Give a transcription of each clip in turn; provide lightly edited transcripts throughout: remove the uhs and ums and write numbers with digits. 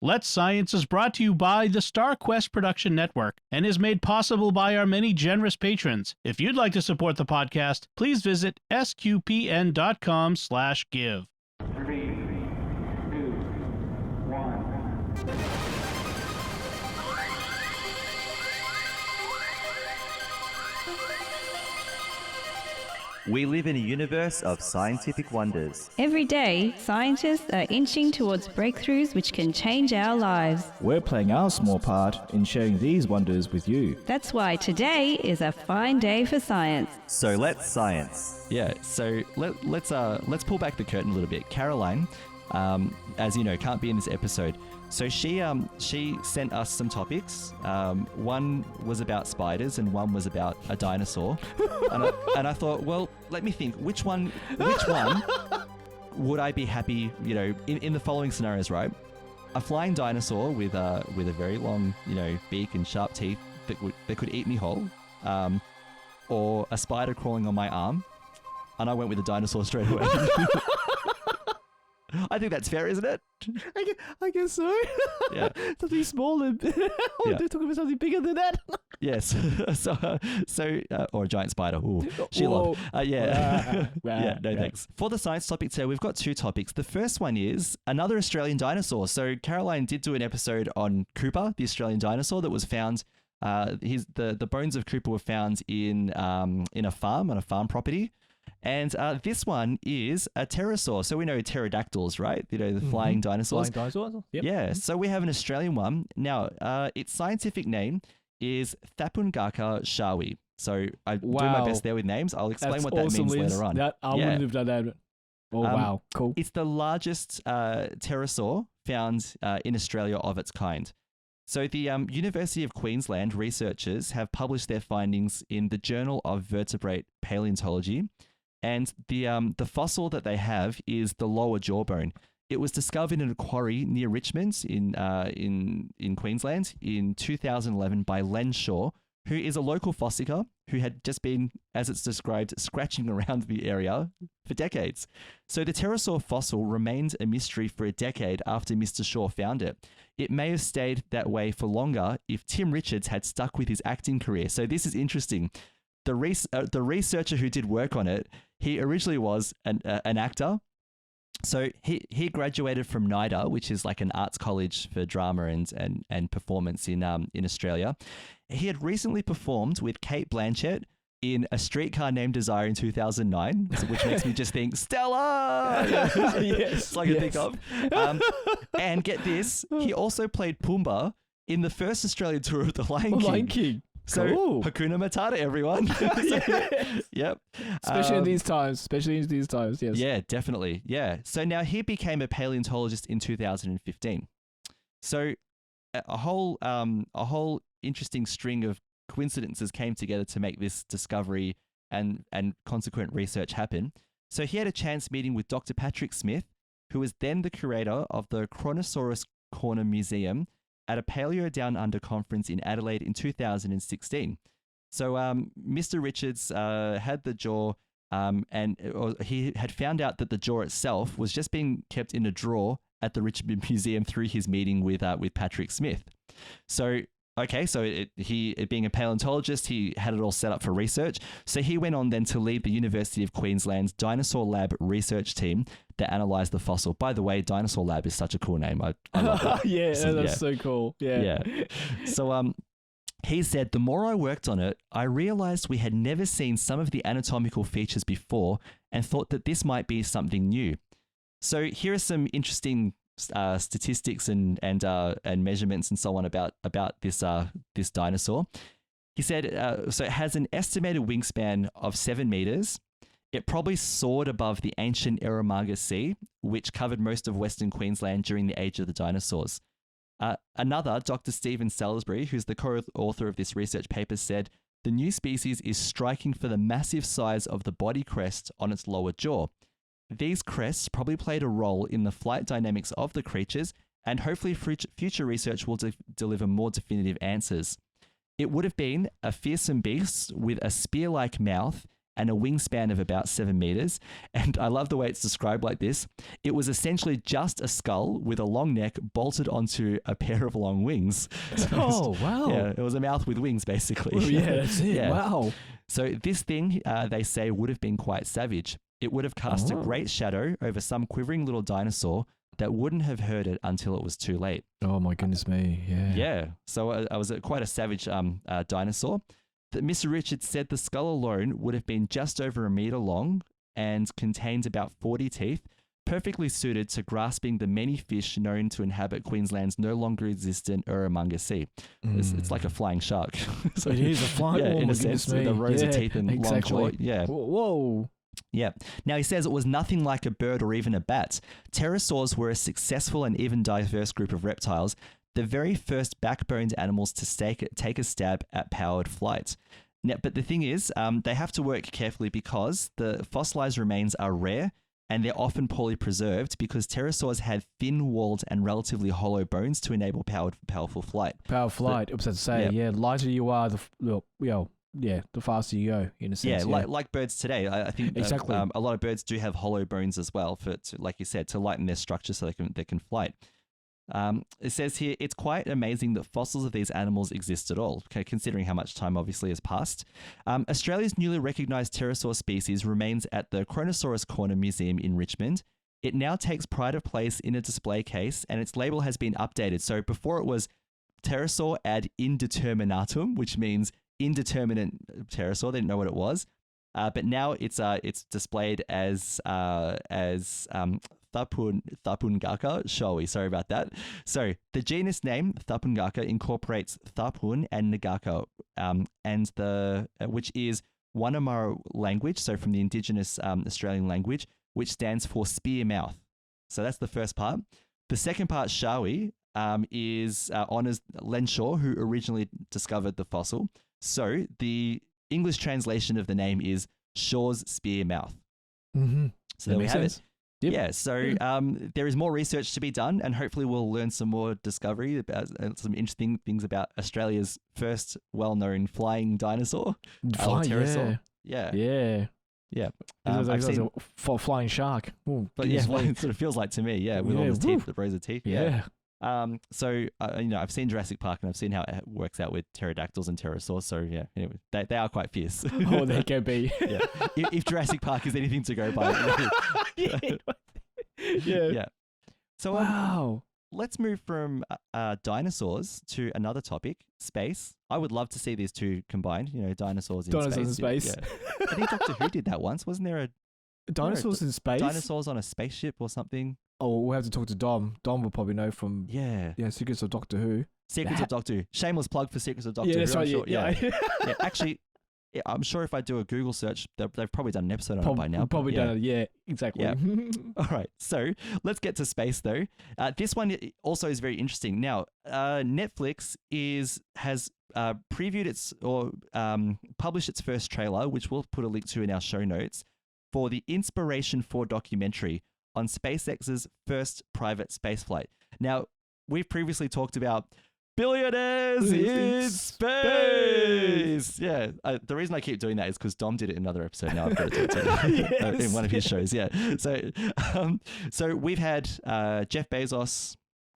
Let's Science is brought to you by the StarQuest Production Network and is made possible by our many generous patrons. If you'd like to support the podcast, please visit sqpn.com/give. 3, 2, 1. We live in a universe of scientific wonders. Every day, scientists are inching towards breakthroughs which can change our lives. We're playing our small part in sharing these wonders with you. That's why today is a fine day for science. So let's science. Yeah, so let's pull back the curtain a little bit. Caroline, as you know, can't be in this episode. So she sent us some topics. One was about spiders and one was about a dinosaur. and I thought, well, let me think. Which one would I be happy, in the following scenarios, right? A flying dinosaur with a very long, beak and sharp teeth that could eat me whole, or a spider crawling on my arm. And I went with the dinosaur straight away. I think that's fair, isn't it? I guess so. Yeah. Something smaller. They're talking about something bigger than that. Yes. Or a giant spider. Ooh, Whoa. yeah. Yeah, no thanks. For the science topic today, we've got two topics. The first one is another Australian dinosaur. So Caroline did do an episode on Cooper, the Australian dinosaur that was found. The bones of Cooper were found in a farm, on a farm property. And this one is a pterosaur. So we know pterodactyls, right? The flying dinosaurs. Flying dinosaurs? Yep. Yeah. So we have an Australian one. Now, its scientific name is Thapungaka shawi. So I do my best there with names. I'll explain what that means later on. I wouldn't have done that. Oh, wow. Cool. It's the largest pterosaur found in Australia of its kind. So the University of Queensland researchers have published their findings in the Journal of Vertebrate Paleontology. And the fossil that they have is the lower jawbone. It was discovered in a quarry near Richmond in Queensland in 2011 by Len Shaw, who is a local fossicker who had just been, as it's described, scratching around the area for decades. So the pterosaur fossil remained a mystery for a decade after Mr. Shaw found it. It may have stayed that way for longer if Tim Richards had stuck with his acting career. So this is interesting. The researcher who did work on it, he originally was an actor. So he graduated from NIDA, which is like an arts college for drama and performance in Australia. He had recently performed with Kate Blanchett in A Streetcar Named Desire in 2009, which makes me just think, Stella! Yes. That's all I can think of. And get this, he also played Pumbaa in the first Australian tour of The Lion King. So, cool. Hakuna Matata, everyone. Yep. Especially in these times. Yes. Yeah, definitely. Yeah. So now he became a paleontologist in 2015. So a whole interesting string of coincidences came together to make this discovery and consequent research happen. So he had a chance meeting with Dr. Patrick Smith, who was then the curator of the Kronosaurus Corner Museum at a Paleo Down Under conference in Adelaide in 2016. So Mr. Richards had the jaw, he had found out that the jaw itself was just being kept in a drawer at the Richmond Museum through his meeting with Patrick Smith. So it being a paleontologist, he had it all set up for research. So he went on then to lead the University of Queensland's Dinosaur Lab research team that analysed the fossil. By the way, Dinosaur Lab is such a cool name. I love that. Yeah, that's so cool. Yeah. So he said, the more I worked on it, I realised we had never seen some of the anatomical features before and thought that this might be something new. So here are some interesting statistics and measurements and so on about this dinosaur. He said, so it has an estimated wingspan of 7 meters. It probably soared above the ancient Eromanga Sea, which covered most of Western Queensland during the age of the dinosaurs. Another, Dr. Stephen Salisbury, who's the co-author of this research paper, said, the new species is striking for the massive size of the body crest on its lower jaw. These crests probably played a role in the flight dynamics of the creatures, and hopefully future research will deliver more definitive answers. It would have been a fearsome beast with a spear-like mouth and a wingspan of about 7 meters. And I love the way it's described like this. It was essentially just a skull with a long neck bolted onto a pair of long wings. So Oh, wow. yeah, it was a mouth with wings, basically. Well, yeah, that's it. Yeah. Wow. So this thing, they say, would have been quite savage. It would have cast a great shadow over some quivering little dinosaur that wouldn't have heard it until it was too late. Oh, my goodness me. Yeah. Yeah, so I was quite a savage dinosaur. That Mr. Richards said the skull alone would have been just over 1 meter long and contained about 40 teeth, perfectly suited to grasping the many fish known to inhabit Queensland's no longer existent Urrumunga Sea. It's like a flying shark. So, It is a flying. yeah, oh, in my a sense, goodness with me. the rows of Yeah, teeth and exactly. long jaw. Yeah. Whoa. Yeah. Now, he says it was nothing like a bird or even a bat. Pterosaurs were a successful and even diverse group of reptiles, the very first backboned animals to take a stab at powered flight. Now, but the thing is, they have to work carefully because the fossilized remains are rare and they're often poorly preserved because pterosaurs had thin-walled and relatively hollow bones to enable powerful flight. Power flight. I was about to say, yeah. lighter you are, the faster you go, in a sense. Yeah, like birds today. I think Exactly. a lot of birds do have hollow bones as well like you said, to lighten their structure so they can fly. It says here, it's quite amazing that fossils of these animals exist at all, okay, considering how much time obviously has passed. Australia's newly recognised pterosaur species remains at the Kronosaurus Corner Museum in Richmond. It now takes pride of place in a display case and its label has been updated. So before it was pterosaur ad indeterminatum, which means indeterminate pterosaur. They didn't know what it was. But now it's displayed as Thapungaka showi. Sorry about that. So the genus name Thapungaka incorporates Thapun and Ngaka, and which is Wanamara language, so from the indigenous Australian language, which stands for spear mouth. So that's the first part. The second part, shawi, is honors Len Shaw, who originally discovered the fossil. So the English translation of the name is Shaw's spear mouth. Mm-hmm. So there we have it. Yep. Yeah, so there is more research to be done, and hopefully we'll learn some more discovery about some interesting things about Australia's first well-known flying dinosaur, pterosaur. Yeah. I've seen, a flying shark. Ooh, but yeah, well, it sort of feels like to me, with all those teeth, the rows of teeth. Yeah. So I've seen Jurassic Park, and I've seen how it works out with pterodactyls and pterosaurs. So yeah, anyway, they are quite fierce. Oh, they can be. Yeah. If Jurassic Park is anything to go by. Yeah. So Wow. let's move from dinosaurs to another topic, space. I would love to see these two combined. Dinosaurs in Dinosaurs space. in space. Yeah. I think Doctor Who did that once. Wasn't there Dinosaurs in space? dinosaurs on a spaceship or something? Oh, we'll have to talk to Dom. Dom will probably know from Yeah. Secrets of Doctor Who. Secrets of Doctor Who. Shameless plug for Secrets of Doctor Who. That's I'm right. sure. Yeah. Yeah, actually, I'm sure if I do a Google search, they've probably done an episode on it by now. Probably done it. Yeah, exactly. Yeah. All right, so let's get to space though. This one also is very interesting. Now, Netflix has previewed published its first trailer, which we'll put a link to in our show notes, for the Inspiration 4 documentary on SpaceX's first private spaceflight. Now, we've previously talked about billionaires in space. Yeah. The reason I keep doing that is because Dom did it in another episode. Now I've got to do it in one of his shows. Yeah. So we've had Jeff Bezos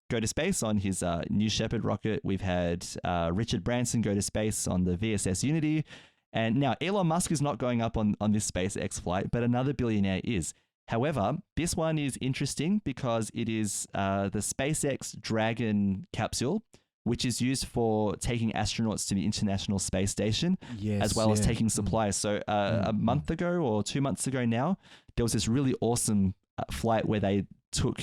go to space on his New Shepard rocket. We've had Richard Branson go to space on the VSS Unity. And now Elon Musk is not going up on this SpaceX flight, but another billionaire is. However, this one is interesting because it is the SpaceX Dragon capsule, which is used for taking astronauts to the International Space Station, as well as taking supplies. So a month ago or 2 months ago now, there was this really awesome flight where they took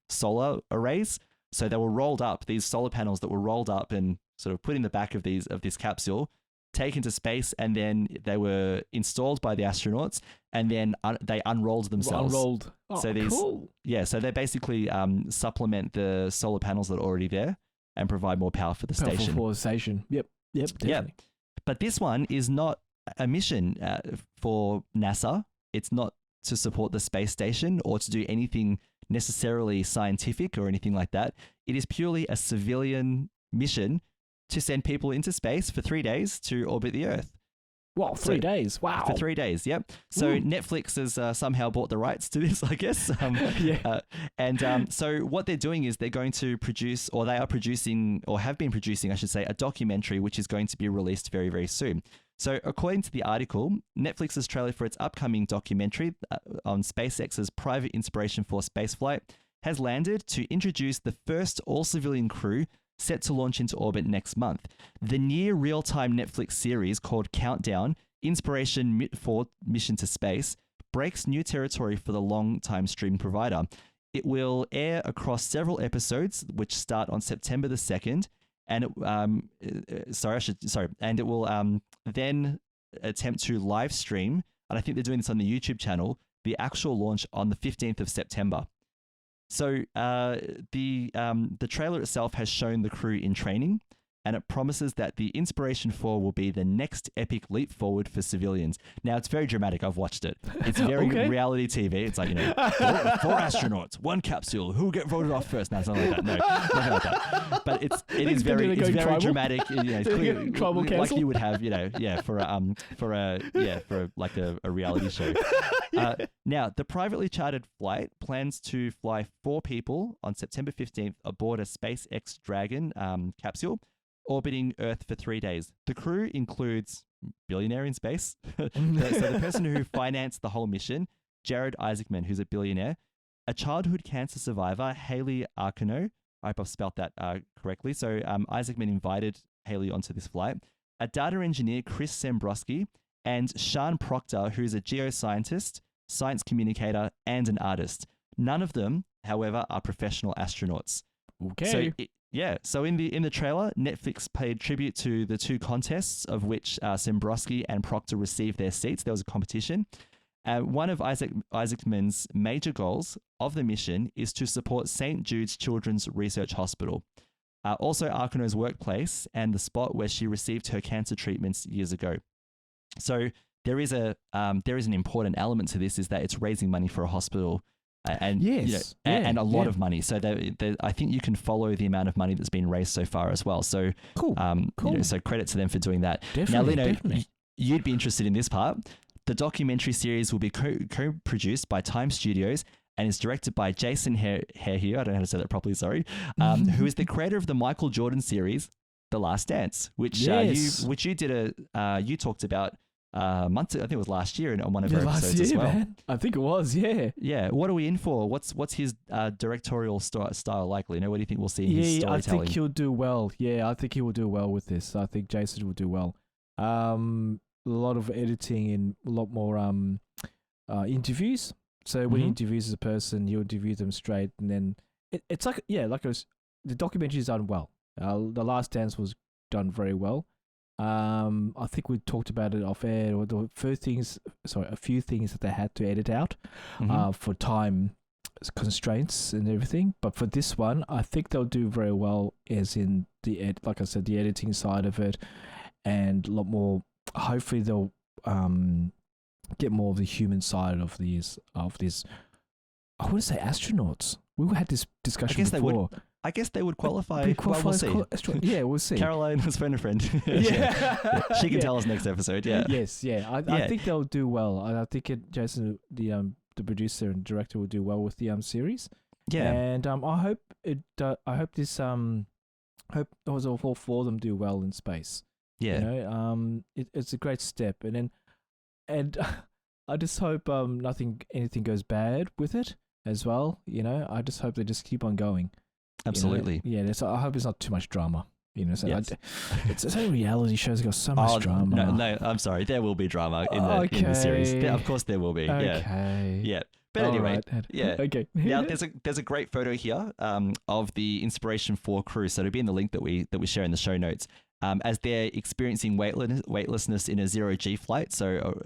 solar arrays. So they were rolled up, these solar panels that were rolled up and sort of put in the back of this capsule, taken to space, and then they were installed by the astronauts, and then they unrolled themselves. Unrolled. Oh, so cool. Yeah, so they basically supplement the solar panels that are already there and provide more power for the station. For the station. Yep, definitely. Yeah. But this one is not a mission for NASA. It's not to support the space station or to do anything necessarily scientific or anything like that. It is purely a civilian mission to send people into space for 3 days to orbit the Earth. What, 3 days? Wow. For 3 days, yep. So Netflix has somehow bought the rights to this, I guess. So what they're doing is they're going to produce, or they are producing, or have been producing, I should say, a documentary which is going to be released very, very soon. So according to the article, Netflix's trailer for its upcoming documentary on SpaceX's private inspiration for spaceflight has landed to introduce the first all-civilian crew set to launch into orbit next month. The near real-time Netflix series called Countdown, Inspiration for Mission to Space, breaks new territory for the long-time streaming provider. It will air across several episodes, which start on September the 2nd, and it will then attempt to live stream, and I think they're doing this on the YouTube channel, the actual launch on the 15th of September. So the trailer itself has shown the crew in training, and it promises that the Inspiration 4 will be the next epic leap forward for civilians. Now, it's very dramatic. I've watched it. It's very reality TV. It's like, four astronauts, one capsule. Who will get voted off first? No, it's not like that. No, nothing like that. But it is very dramatic. It's clear, tribal like council? you would have, for a reality show. Now, the privately chartered flight plans to fly 4 people on September 15th aboard a SpaceX Dragon capsule, orbiting Earth for 3 days. The crew includes billionaire in space. So the person who financed the whole mission, Jared Isaacman, who's a billionaire, a childhood cancer survivor, Haley Arcano. I hope I've spelt that correctly. So Isaacman invited Haley onto this flight. A data engineer, Chris Sembrowski, and Sean Proctor, who's a geoscientist, science communicator, and an artist. None of them, however, are professional astronauts. Okay. So in the trailer, Netflix paid tribute to the 2 contests of which Sembrowski and Proctor received their seats. There was a competition. One of Isaacman's major goals of the mission is to support St. Jude's Children's Research Hospital. Also Arcano's workplace and the spot where she received her cancer treatments years ago. So there is an important element to this, is that it's raising money for a hospital. And a lot of money. So I think you can follow the amount of money that's been raised so far as well. So cool. So credit to them for doing that. Definitely, now, Lino, you'd be interested in this part. The documentary series will be co-produced by Time Studios and is directed by Jason Hare here. I don't know how to say that properly. Sorry. Who is the creator of the Michael Jordan series, The Last Dance, which you did you talked about. Months, I think it was last year, on one of our episodes as well. Man. I think it was, yeah. Yeah. What are we in for? What's his directorial style likely? What do you think we'll see in his storytelling? I think he'll do well. Yeah, I think he will do well with this. I think Jason will do well. A lot of editing and a lot more interviews. So when he interviews a person, he'll interview them straight, and then it's like the documentary is done well. The Last Dance was done very well. I think we talked about it off air, or a few things that they had to edit out for time constraints and everything. But for this one, I think they'll do very well, as in like I said, the editing side of it, and a lot more. Hopefully, they'll get more of the human side of this. I want to say astronauts. We had this discussion before. I guess they would qualify. We'll see. We'll see. Caroline has phoned a friend. Yeah. She can tell us next episode. Yeah. Yes. Yeah. I think they'll do well. I think Jason, the producer and director, will do well with the series. Yeah. And I hope all 4 of them do well in space. Yeah. It's a great step, and I just hope anything goes bad with it as well. I just hope they just keep on going. Absolutely. I hope it's not too much drama. It's only reality shows got so much drama. No, I'm sorry. There will be drama in the series. Of course, there will be. Okay. Yeah. But anyway, Okay. Now there's a great photo here of the Inspiration 4 crew. So it'll be in the link that we share in the show notes. As they're experiencing weightlessness in a zero-G flight. So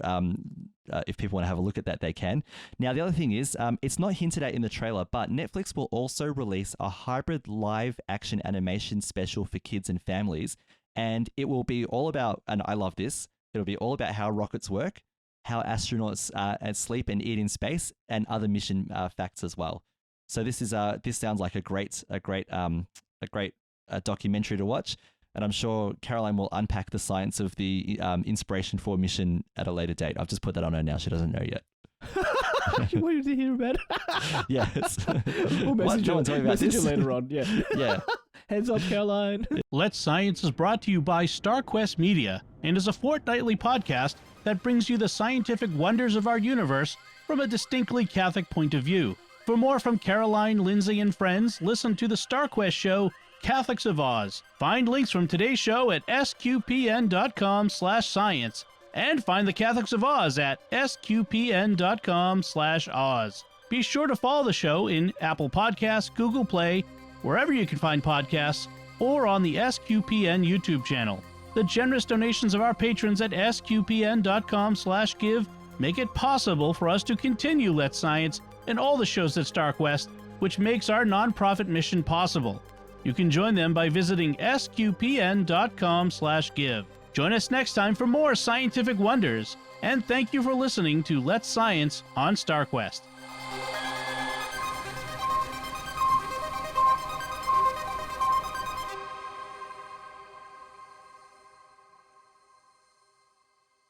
if people want to have a look at that, they can. Now, the other thing is, it's not hinted at in the trailer, but Netflix will also release a hybrid live-action animation special for kids and families. And it will be all about, and I love this, it'll be all about how rockets work, how astronauts sleep and eat in space, and other mission facts as well. So this sounds like a great documentary to watch. And I'm sure Caroline will unpack the science of the Inspiration 4 mission at a later date. I've just put that on her now. She doesn't know yet. You wanted to hear about it? Yes. We'll message you later on. Yeah. Yeah. Heads up, Caroline. Let's Science is brought to you by StarQuest Media and is a fortnightly podcast that brings you the scientific wonders of our universe from a distinctly Catholic point of view. For more from Caroline, Lindsay, and friends, listen to the StarQuest show, Catholics of Oz. Find links from today's show at sqpn.com/science and find the Catholics of Oz at sqpn.com/Oz. Be sure to follow the show in Apple Podcasts, Google Play, wherever you can find podcasts, or on the SQPN YouTube channel. The generous donations of our patrons at sqpn.com/give make it possible for us to continue Let's Science and all the shows at StarQuest, which makes our nonprofit mission possible. You can join them by visiting sqpn.com/give. Join us next time for more scientific wonders, and thank you for listening to Let's Science on StarQuest.